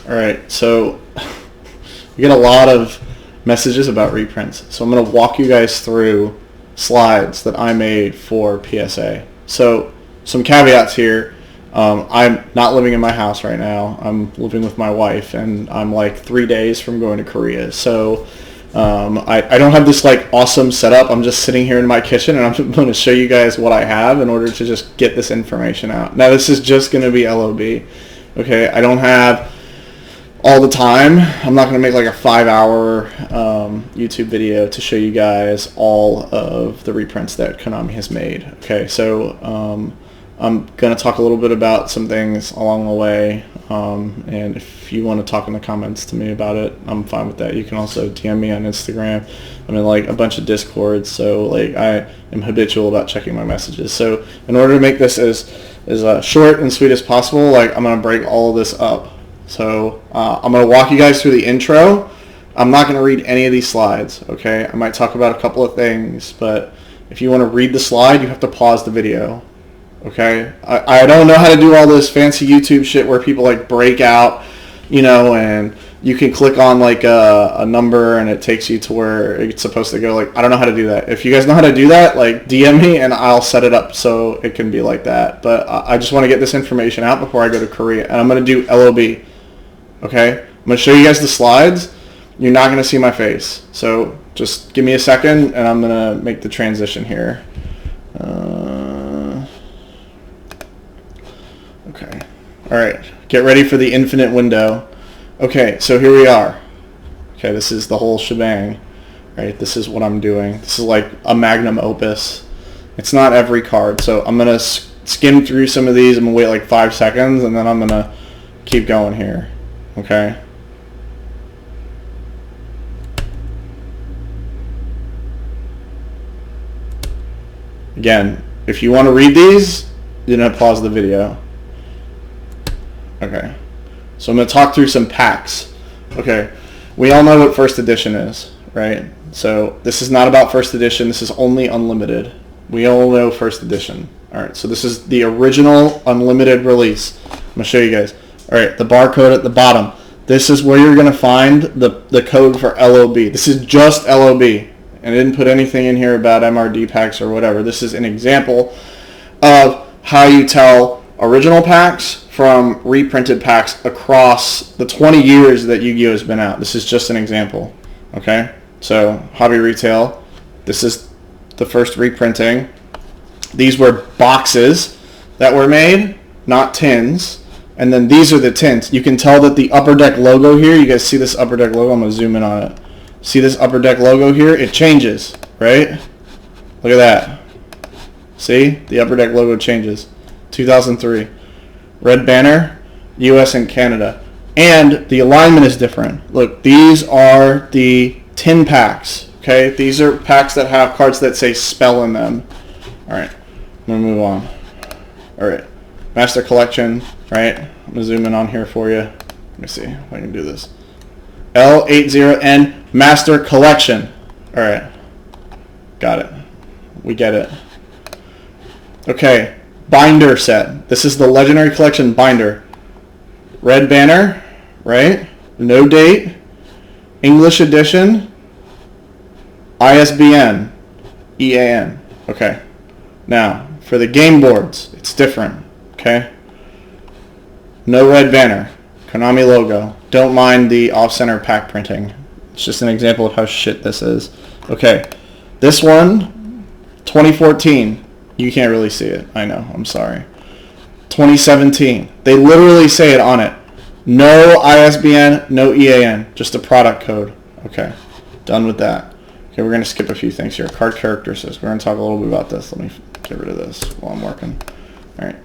All right, so we get a lot of messages about reprints. So I'm going to walk you guys through slides that I made for PSA. So some caveats here. I'm not living in my house right now. I'm living with my wife, and I'm like 3 days from going to Korea. So I don't have this like awesome setup. I'm just sitting here in my kitchen, and I'm going to show you guys what I have in order to just get this information out. Now this is just going to be LOB. Okay, I don't have all the time. I'm not going to make like a 5-hour YouTube video to show you guys all of the reprints that Konami has made. Okay, so I'm going to talk a little bit about some things along the way, and if you want to talk in the comments to me about it, I'm fine with that. You can also DM me on Instagram. I'm in like a bunch of Discords, so like I am habitual about checking my messages. So in order to make this as short and sweet as possible, like I'm going to break all of this up. So I'm going to walk you guys through the intro. I'm not going to read any of these slides, okay? I might talk about a couple of things, but if you want to read the slide, you have to pause the video, okay? I don't know how to do all this fancy YouTube shit where people like break out, you know, and you can click on like a number and it takes you to where it's supposed to go. Like, I don't know how to do that. If you guys know how to do that, like DM me and I'll set it up so it can be like that. But I just want to get this information out before I go to Korea, and I'm going to do LOB. Okay, I'm going to show you guys the slides. You're not going to see my face. So just give me a second and I'm going to make the transition here. Okay. All right. Get ready for the infinite window. Okay, so here we are. Okay, this is the whole shebang. Right? This is what I'm doing. This is like a magnum opus. It's not every card. So I'm going to skim through some of these. I'm going to wait like 5 seconds and then I'm going to keep going here. Okay. Again, if you want to read these, you're going to pause the video. Okay. So I'm going to talk through some packs. Okay. We all know what first edition is, right? So this is not about first edition. This is only unlimited. We all know first edition. All right. So this is the original unlimited release. I'm going to show you guys. All right, the barcode at the bottom. This is where you're going to find the code for LOB. This is just LOB. And I didn't put anything in here about MRD packs or whatever. This is an example of how you tell original packs from reprinted packs across the 20 years that Yu-Gi-Oh has been out. This is just an example. Okay? So, hobby retail. This is the first reprinting. These were boxes that were made, not tins. And then these are the tints. You can tell that the Upper Deck logo here, you guys see this Upper Deck logo? I'm going to zoom in on it. See this Upper Deck logo here? It changes, right? Look at that. See? The Upper Deck logo changes. 2003. Red banner, US and Canada. And the alignment is different. Look, these are the tin packs, okay? These are packs that have cards that say spell in them. All right, I'm going to move on. All right. Master Collection, right? I'm going to zoom in on here for you. Let me see if I can do this. L80N Master Collection. All right. Got it. We get it. Okay. Binder set. This is the Legendary Collection binder. Red banner, right? No date. English edition. ISBN. EAN. Okay. Now, for the game boards, it's different. Okay? No red banner. Konami logo. Don't mind the off-center pack printing. It's just an example of how shit this is. Okay. This one, 2014. You can't really see it. I know. I'm sorry. 2017. They literally say it on it. No ISBN, no EAN. Just a product code. Okay. Done with that. Okay, we're going to skip a few things here. Card characteristics. We're going to talk a little bit about this. Let me get rid of this while I'm working. All right.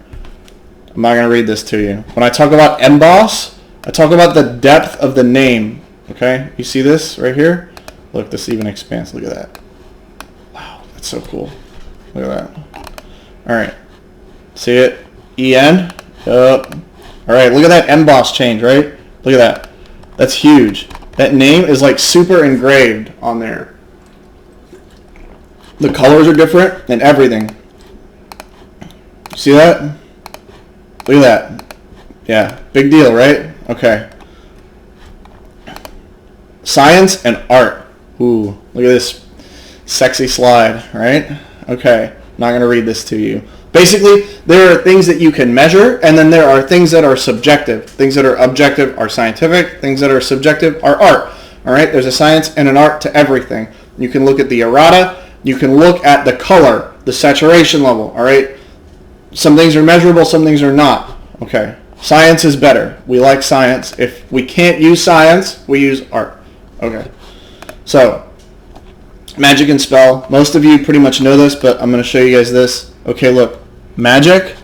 I'm not going to read this to you. When I talk about emboss, I talk about the depth of the name. Okay? You see this right here? Look, this even expands. Look at that. Wow, that's so cool. Look at that. All right. See it? EN? Yup. All right, look at that emboss change, right? Look at that. That's huge. That name is like super engraved on there. The colors are different and everything. See that? Look at that. Yeah, big deal, right? Okay. Science and art. Ooh, look at this sexy slide, right? Okay, not going to read this to you. Basically, there are things that you can measure, and then there are things that are subjective. Things that are objective are scientific. Things that are subjective are art. All right, there's a science and an art to everything. You can look at the errata. You can look at the color, the saturation level. All right, some things are measurable, some things are not. Okay, science is better. We like science. If we can't use science, we use art. Okay, so magic and spell. Most of you pretty much know this, but I'm going to show you guys this. Okay, look, magic,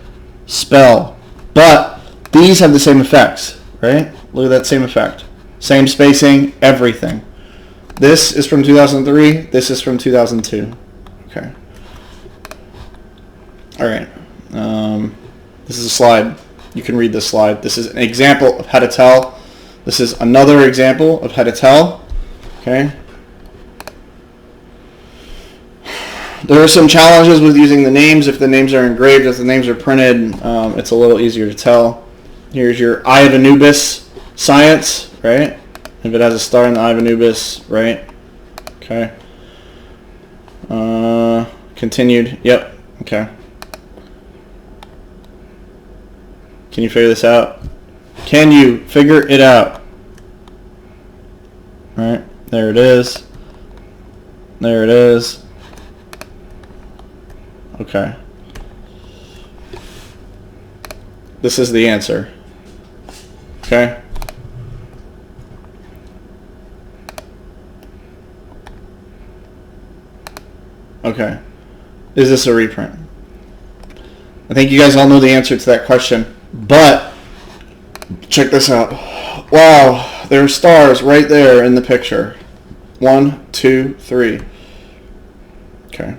spell, but these have the same effects, right? Look at that same effect. Same spacing, everything. This is from 2003. This is from 2002. Okay. All right. This is a slide. You can read this slide. This is an example of how to tell. This is another example of how to tell. Okay. There are some challenges with using the names. If the names are engraved, if the names are printed, it's a little easier to tell. Here's your Eye of Anubis science, right? If it has a star in the Eye of Anubis, right? Okay. Continued. Yep. Okay. Can you figure this out? Can you figure it out? Right. There it is. There it is. Okay. This is the answer. Okay. Okay. Is this a reprint? I think you guys all know the answer to that question, but check this out. Wow, there are stars right there in the picture. 1, 2, 3. Okay.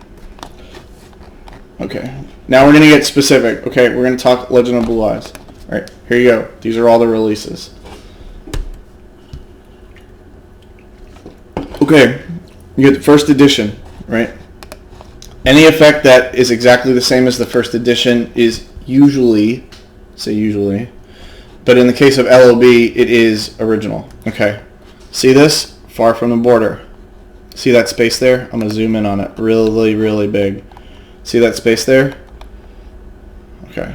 Okay. Now we're going to get specific. Okay, we're going to talk Legend of Blue Eyes. All right, here you go. These are all the releases. Okay, you get the first edition, right? Any effect that is exactly the same as the first edition is usually, say usually, but in the case of LOB, it is original. Okay, see this? Far from the border. See that space there? I'm going to zoom in on it really, really big. See that space there? Okay.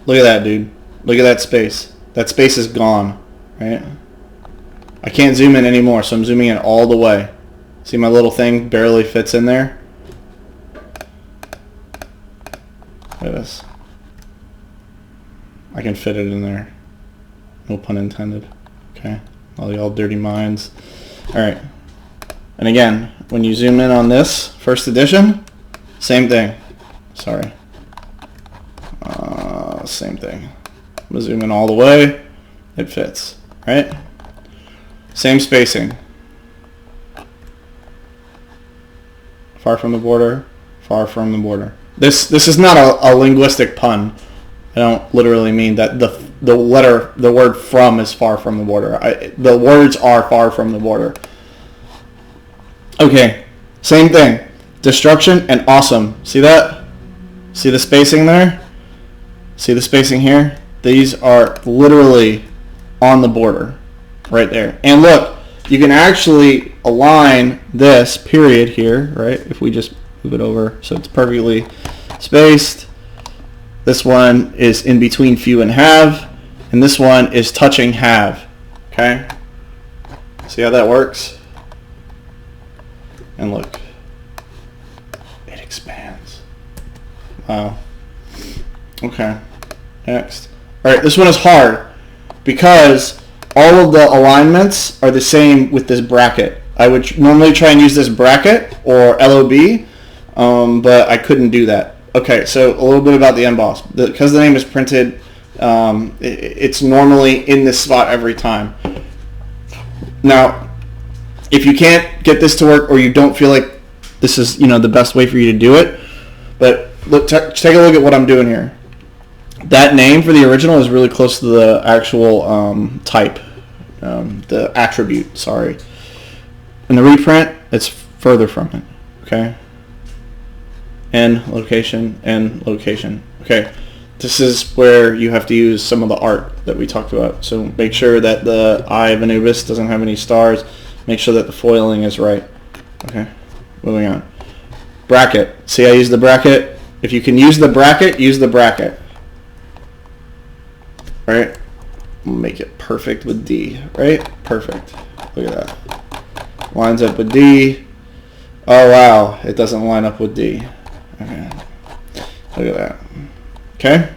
Look at that, dude. Look at that space. That space is gone, right? I can't zoom in anymore, so I'm zooming in all the way. See my little thing barely fits in there? Look at this. I can fit it in there. No pun intended. Okay. All y'all dirty minds. Alright. And again, when you zoom in on this, first edition, same thing. Sorry. Same thing. I'm going to zoom in all the way. It fits. Right? Same spacing. Far from the border. Far from the border. This is not a linguistic pun. I don't literally mean that the word from is far from the border. The words are far from the border. Okay, same thing. Destruction and awesome. See that? See the spacing there? See the spacing here? These are literally on the border right there. And look, you can actually align this period here, right? If we just move it over so it's perfectly spaced. This one is in between few and have, and this one is touching have. Okay? See how that works? And look, it expands. Wow. Okay, next. All right, this one is hard because all of the alignments are the same with this bracket. I would normally try and use this bracket or LOB, but I couldn't do that. Okay, so a little bit about the emboss. Because the name is printed, it's normally in this spot every time. Now, if you can't get this to work or you don't feel like this is the best way for you to do it, but look, take a look at what I'm doing here. That name for the original is really close to the actual type, the attribute, sorry. In the reprint, it's further from it, okay? And location. Okay, this is where you have to use some of the art that we talked about. So make sure that the Eye of Anubis doesn't have any stars. Make sure that the foiling is right. Okay, moving on. Bracket. See, I use the bracket. If you can use the bracket, use the bracket. Right? Make it perfect with D. Right? Perfect. Look at that. Lines up with D. Oh, wow. It doesn't line up with D. Okay. Look at that. Okay?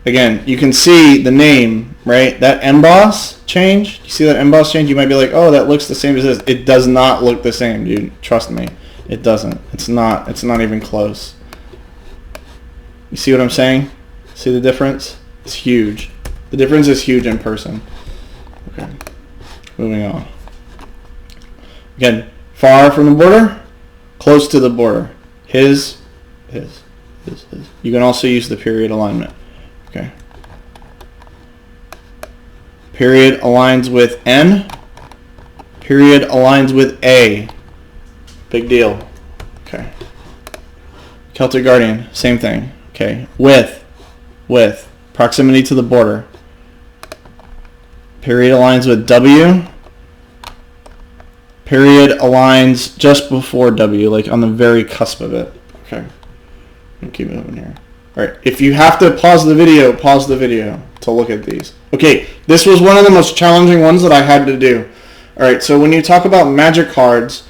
Again, you can see the name, right? That emboss change. You see that emboss change? You might be like, oh, that looks the same as this. It does not look the same, dude. Trust me. It doesn't. It's not even close. You see what I'm saying? See the difference? It's huge. The difference is huge in person. Okay. Moving on. Again, far from the border, close to the border. His. You can also use the period alignment. Okay. Period aligns with N. Period aligns with A. Big deal. Okay. Celtic Guardian, same thing. Okay. With. Proximity to the border. Period aligns with W. Period aligns just before W, like on the very cusp of it. Okay. Keep moving here. Alright, if you have to pause the video to look at these. Okay, this was one of the most challenging ones that I had to do. Alright, so when you talk about magic cards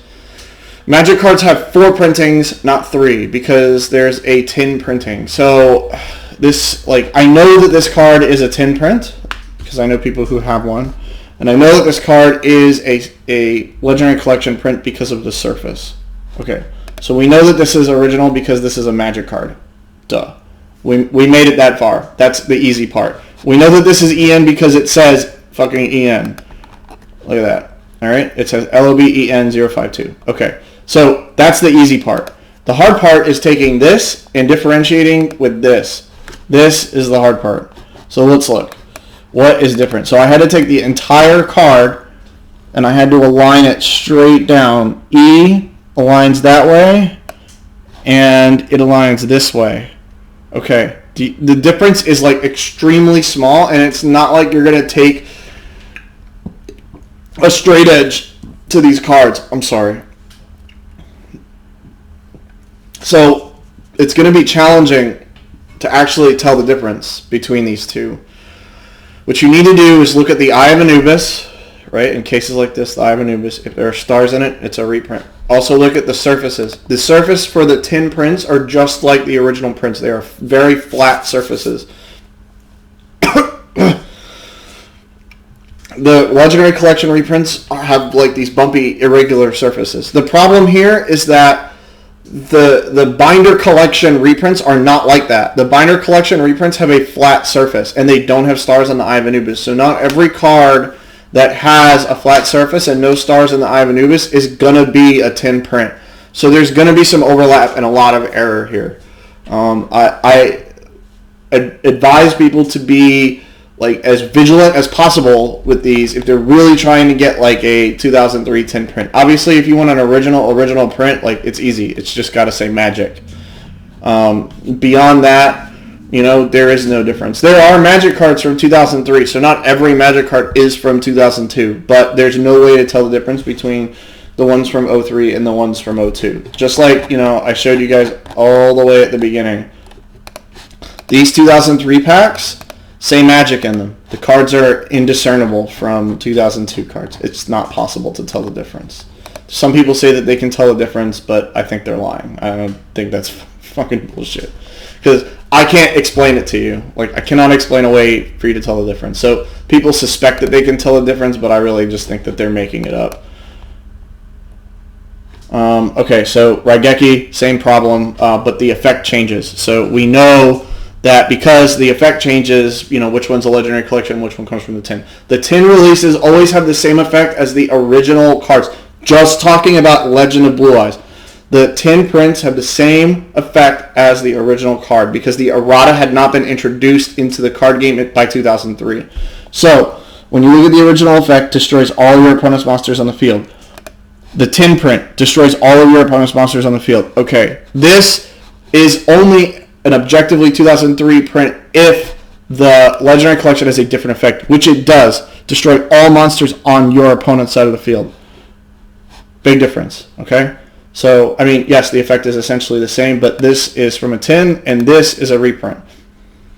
have 4 printings, not 3, because there's a tin printing. So this, like, I know that this card is a tin print, because I know people who have one. And I know that this card is a Legendary Collection print because of the surface. Okay. So we know that this is original because this is a magic card. Duh. We made it that far. That's the easy part. We know that this is EN because it says fucking EN. Look at that. Alright? It says LOB EN 052. Okay. So that's the easy part. The hard part is taking this and differentiating with this. This is the hard part. So let's look. What is different? So I had to take the entire card and I had to align it straight down. E aligns that way, and it aligns this way. Okay, the difference is like extremely small, and it's not like you're going to take a straight edge to these cards. I'm sorry. So it's going to be challenging to actually tell the difference between these two. What you need to do is look at the Eye of Anubis, right? In cases like this, the Eye of Anubis, if there are stars in it, it's a reprint. Also look at the surfaces. The surface for the tin prints are just like the original prints. They are very flat surfaces. The Legendary Collection reprints have like these bumpy, irregular surfaces. The problem here is that the Binder Collection reprints are not like that. The Binder Collection reprints have a flat surface, and they don't have stars on the Eye of Anubis. So not every card that has a flat surface and no stars in the Eye of Anubis is going to be a tin print. So there's going to be some overlap and a lot of error here. I advise people to be like as vigilant as possible with these if they're really trying to get like a 2003 tin print. Obviously, if you want an original print, like it's easy. It's just got to say magic. Beyond that, you know, there is no difference. There are magic cards from 2003, so not every magic card is from 2002, but there's no way to tell the difference between the ones from 03 and the ones from 02. Just like, you know, I showed you guys all the way at the beginning. These 2003 packs say magic in them. The cards are indiscernible from 2002 cards. It's not possible to tell the difference. Some people say that they can tell the difference, but I think they're lying. I don't think that's fucking bullshit. Because I can't explain it to you. Like, I cannot explain a way for you to tell the difference. So people suspect that they can tell the difference, but I really just think that they're making it up. Okay, so Raigeki, same problem, but the effect changes. So we know that because the effect changes, you know, which one's a Legendary Collection, which one comes from the tin. The tin releases always have the same effect as the original cards. Just talking about Legend of Blue Eyes. The tin prints have the same effect as the original card because the errata had not been introduced into the card game by 2003. So, when you look at the original effect, destroys all your opponent's monsters on the field. The tin print destroys all of your opponent's monsters on the field. Okay, this is only an objectively 2003 print if the Legendary Collection has a different effect, which it does. Destroy all monsters on your opponent's side of the field. Big difference, okay? So, I mean, yes, the effect is essentially the same, but this is from a tin, and this is a reprint.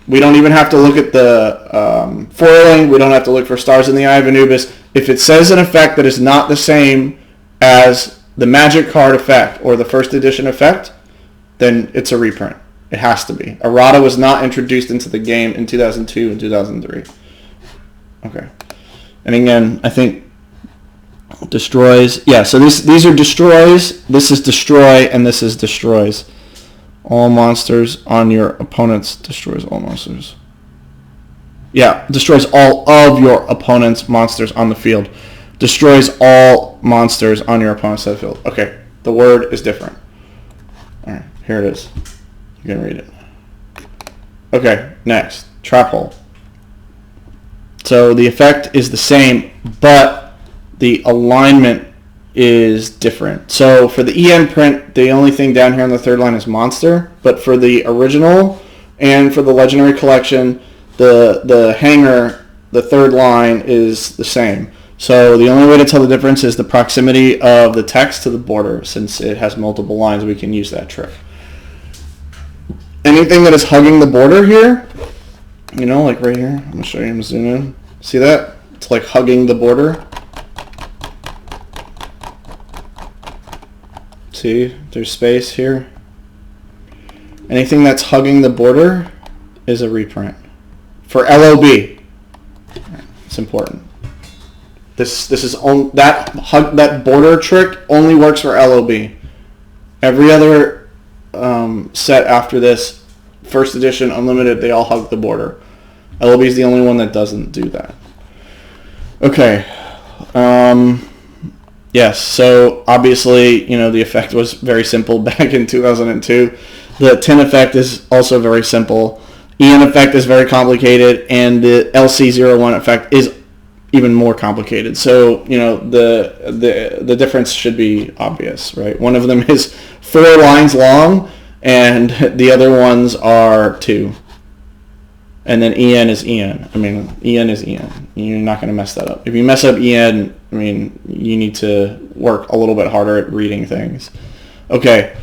We don't even have to look at the foiling. We don't have to look for Stars in the Eye of Anubis. If it says an effect that is not the same as the Magic card effect or the first edition effect, then it's a reprint. It has to be. Errata was not introduced into the game in 2002 and 2003. Okay. And again, I think destroys. Yeah, so these are destroys. This is destroy, and this is destroys. All monsters on your opponent's. Destroys all monsters. Yeah, destroys all of your opponent's monsters on the field. Destroys all monsters on your opponent's side of the field. Okay, the word is different. All right, here it is. You can read it. Okay, next. Trap hole. So the effect is the same, but the alignment is different. So for the EN print, the only thing down here on the third line is monster, but for the original and for the Legendary Collection, the hanger, the third line is the same. So the only way to tell the difference is the proximity of the text to the border. Since it has multiple lines, we can use that trick. Anything that is hugging the border here, you know, like right here, I'm going to show you, I'm going to zoom in. See that? It's like hugging the border. See, there's space here. Anything that's hugging the border is a reprint. For LOB, it's important. This is that border trick only works for LOB. Every other set after this, first edition, unlimited, they all hug the border. LOB is the only one that doesn't do that. Okay. Yes, so obviously, you know, the effect was very simple back in 2002. The tin effect is also very simple. EN effect is very complicated, and the LC01 effect is even more complicated. So, you know, the difference should be obvious, right? One of them is 4 lines long, and the other ones are 2. And then EN is EN. I mean, EN is EN. You're not going to mess that up. If you mess up EN, I mean, you need to work a little bit harder at reading things. Okay.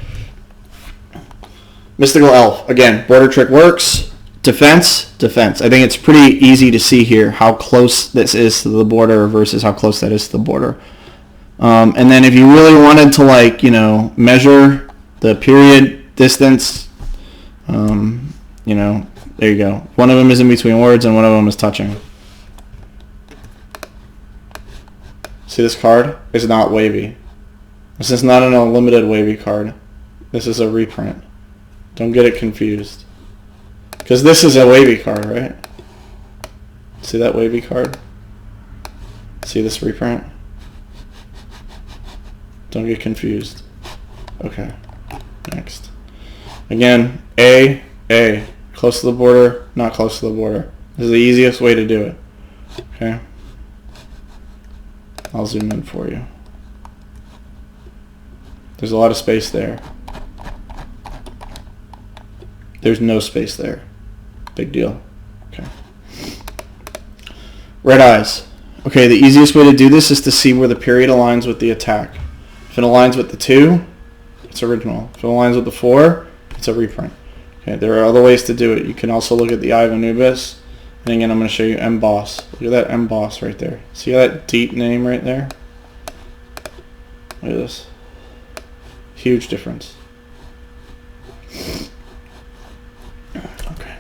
Mystical Elf. Again, border trick works. Defense. I think it's pretty easy to see here how close this is to the border versus how close that is to the border. And then if you really wanted to, like, you know, measure the period distance, you know, there you go. One of them is in between words and one of them is touching. See, this card is not wavy. This is not an unlimited wavy card. This is a reprint. Don't get it confused. Because this is a wavy card, right? See that wavy card? See this reprint? Don't get confused. Okay. Next. Again, A. Close to the border, not close to the border. This is the easiest way to do it. Okay? I'll zoom in for you. There's a lot of space there. There's no space there. Big deal. Okay. Red eyes. Okay, the easiest way to do this is to see where the period aligns with the attack. If it aligns with the 2, it's original. If it aligns with the 4, it's a reprint. Okay, there are other ways to do it. You can also look at the Eye of Anubis. And again, I'm going to show you Emboss. Look at that Emboss right there. See that deep name right there? Look at this. Huge difference. Okay.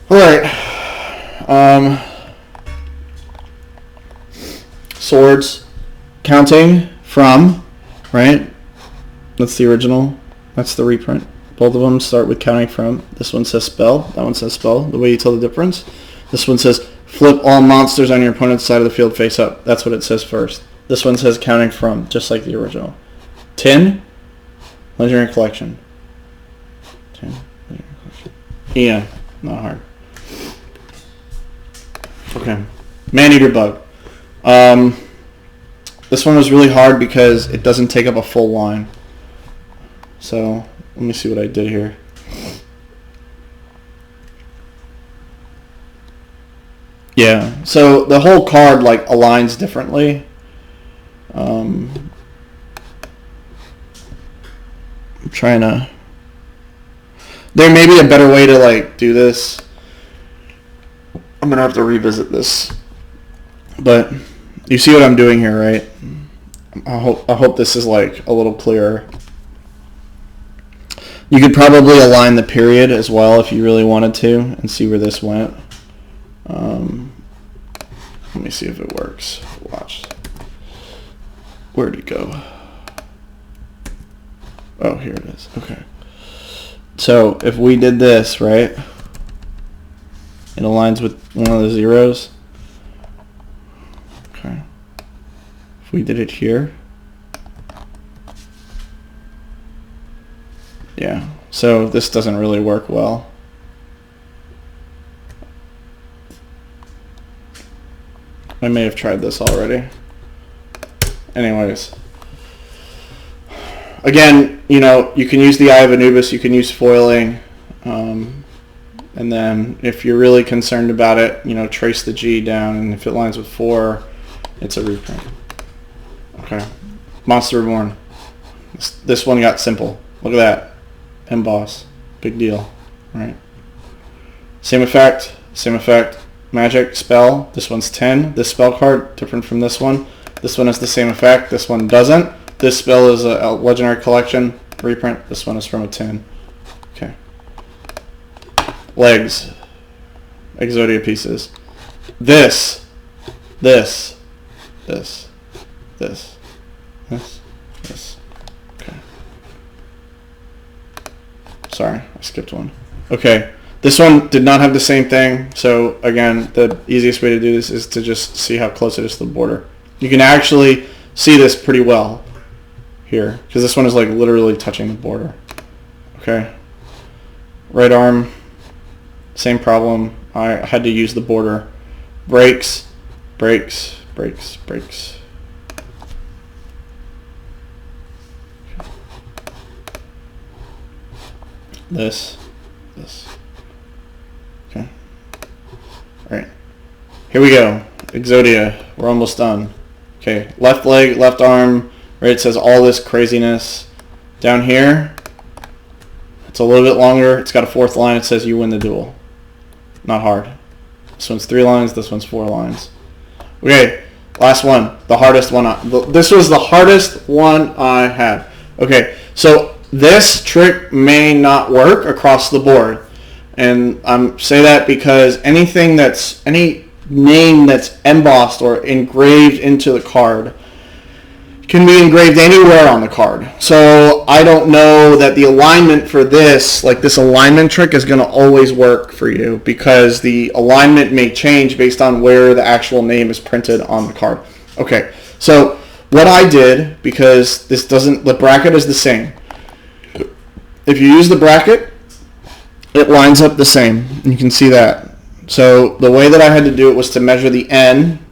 Alright. Swords. Counting from... Right? That's the original. That's the reprint. Both of them start with counting from. This one says spell. That one says spell. The way you tell the difference. This one says flip all monsters on your opponent's side of the field face up. That's what it says first. This one says counting from, just like the original. Tin. Legendary Collection. Tin. Legendary Collection. Yeah. Not hard. Okay. Man-eater bug. This one was really hard because it doesn't take up a full line. So let me see what I did here. Yeah, so the whole card like aligns differently. I'm trying to. There may be a better way to like do this. I'm gonna have to revisit this, but you see what I'm doing here, right? I hope this is like a little clearer. You could probably align the period as well if you really wanted to, and see where this went. Let me see if it works. Watch. Where'd it go? Oh, here it is. Okay. So if we did this, right? It aligns with one of the zeros. Okay. If we did it here. Yeah. So this doesn't really work well. I may have tried this already. Anyways. Again, you know, you can use the Eye of Anubis, you can use foiling, and then if you're really concerned about it, you know, trace the G down, and if it lines with 4, it's a reprint. Okay. Monster Reborn. This one got simple. Look at that. Emboss. Big deal. Right. Same effect. Same effect. Magic, spell. This one's 10. This spell card, different from this one. This one has the same effect. This one doesn't. This spell is a Legendary Collection reprint. This one is from a 10. Okay. Legs. Exodia pieces. This. Okay. Sorry, I skipped one. Okay. This one did not have the same thing. So again, the easiest way to do this is to just see how close it is to the border. You can actually see this pretty well here, because this one is like literally touching the border. Okay. Right arm, same problem. I had to use the border. Breaks. This. Okay. All right. Here we go. Exodia. We're almost done. Okay. Left leg, left arm. Right. It says all this craziness. Down here, it's a little bit longer. It's got a 4th line. It says you win the duel. Not hard. This one's 3 lines. This one's 4 lines. Okay. Last one. The hardest one. This was the hardest one I had. Okay. So this trick may not work across the board, and I'm say that because any name that's embossed or engraved into the card can be engraved anywhere on the card. So I don't know that the alignment for this, like this alignment trick, is going to always work for you, because the alignment may change based on where the actual name is printed on the card. Okay, so what I did, because the bracket is the same. If you use the bracket, it lines up the same. And you can see that. So the way that I had to do it was to measure the N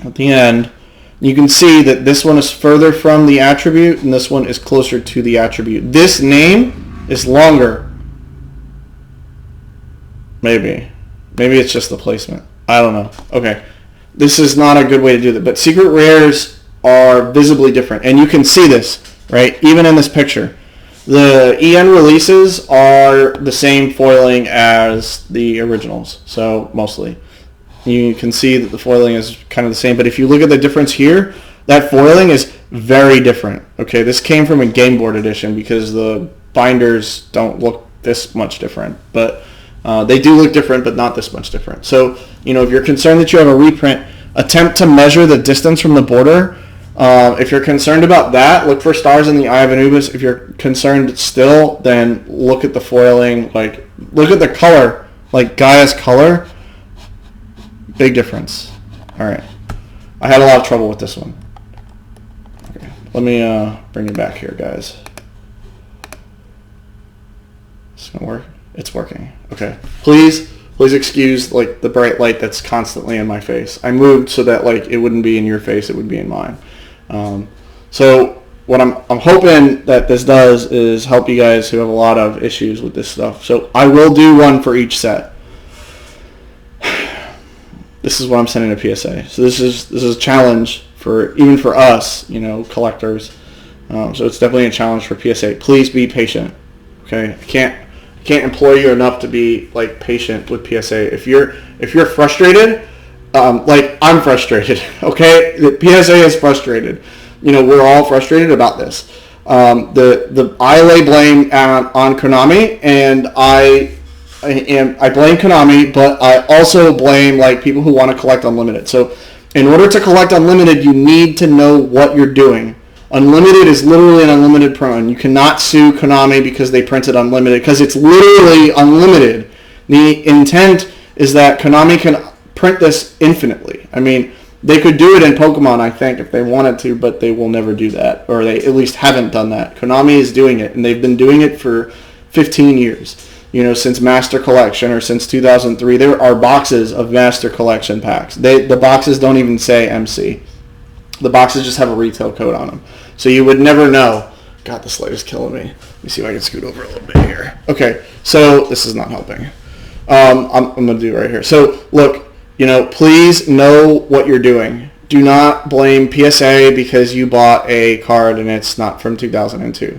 at the end. You can see that this one is further from the attribute and this one is closer to the attribute. This name is longer. Maybe it's just the placement. I don't know. Okay. This is not a good way to do that. But secret rares are visibly different. And you can see this, right? Even in this picture. The EN releases are the same foiling as the originals, so mostly. You can see that the foiling is kind of the same, but if you look at the difference here, that foiling is very different. Okay, this came from a game board edition because the binders don't look this much different, but they do look different, but not this much different. So, you know, if you're concerned that you have a reprint, attempt to measure the distance from the border. If you're concerned about that, look for stars in the Eye of Anubis. If you're concerned still, then look at the foiling. Like, look at the color, like Gaia's color. Big difference. All right. I had a lot of trouble with this one. Okay. Let me bring you back here, guys. It's gonna work. It's working. Okay. Please Please excuse like the bright light that's constantly in my face. I moved so that like it wouldn't be in your face, it would be in mine. So what I'm hoping that this does is help you guys who have a lot of issues with this stuff. So I will do one for each set. This is what I'm sending to PSA. So this is a challenge for even for us, you know, collectors. So it's definitely a challenge for PSA. Please be patient. Okay, I can't implore you enough to be like patient with PSA. If you're frustrated, like I'm frustrated. Okay, the PSA is frustrated. You know, we're all frustrated about this. I lay blame on Konami, and I blame Konami, but I also blame like people who want to collect Unlimited. So in order to collect Unlimited, you need to know what you're doing. Unlimited is literally an unlimited print. You cannot sue Konami because they printed Unlimited, because it's literally unlimited. The intent is that Konami can print this infinitely. I mean, they could do it in Pokemon, I think, if they wanted to, but they will never do that, or they at least haven't done that. Konami is doing it, and they've been doing it for 15 years. You know, since Master Collection, or since 2003, there are boxes of Master Collection packs. The boxes don't even say MC. The boxes just have a retail code on them. So you would never know. God, this light is killing me. Let me see if I can scoot over a little bit here. Okay, so this is not helping. I'm going to do it right here. So, look, you know, please know what you're doing. Do not blame PSA because you bought a card and it's not from 2002.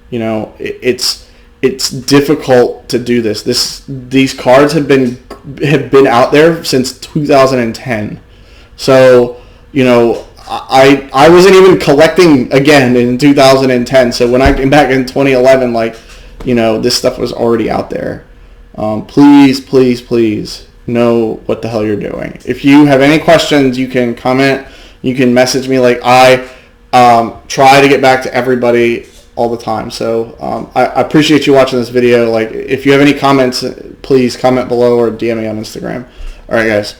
You know, it's difficult to do this. These cards have been out there since 2010. So, you know, I wasn't even collecting again in 2010. So when I came back in 2011, like, you know, this stuff was already out there. Please know what the hell you're doing. If you have any questions, you can comment. You can message me. Like, I try to get back to everybody all the time. So I appreciate you watching this video. Like, if you have any comments, please comment below or DM me on Instagram. All right, guys.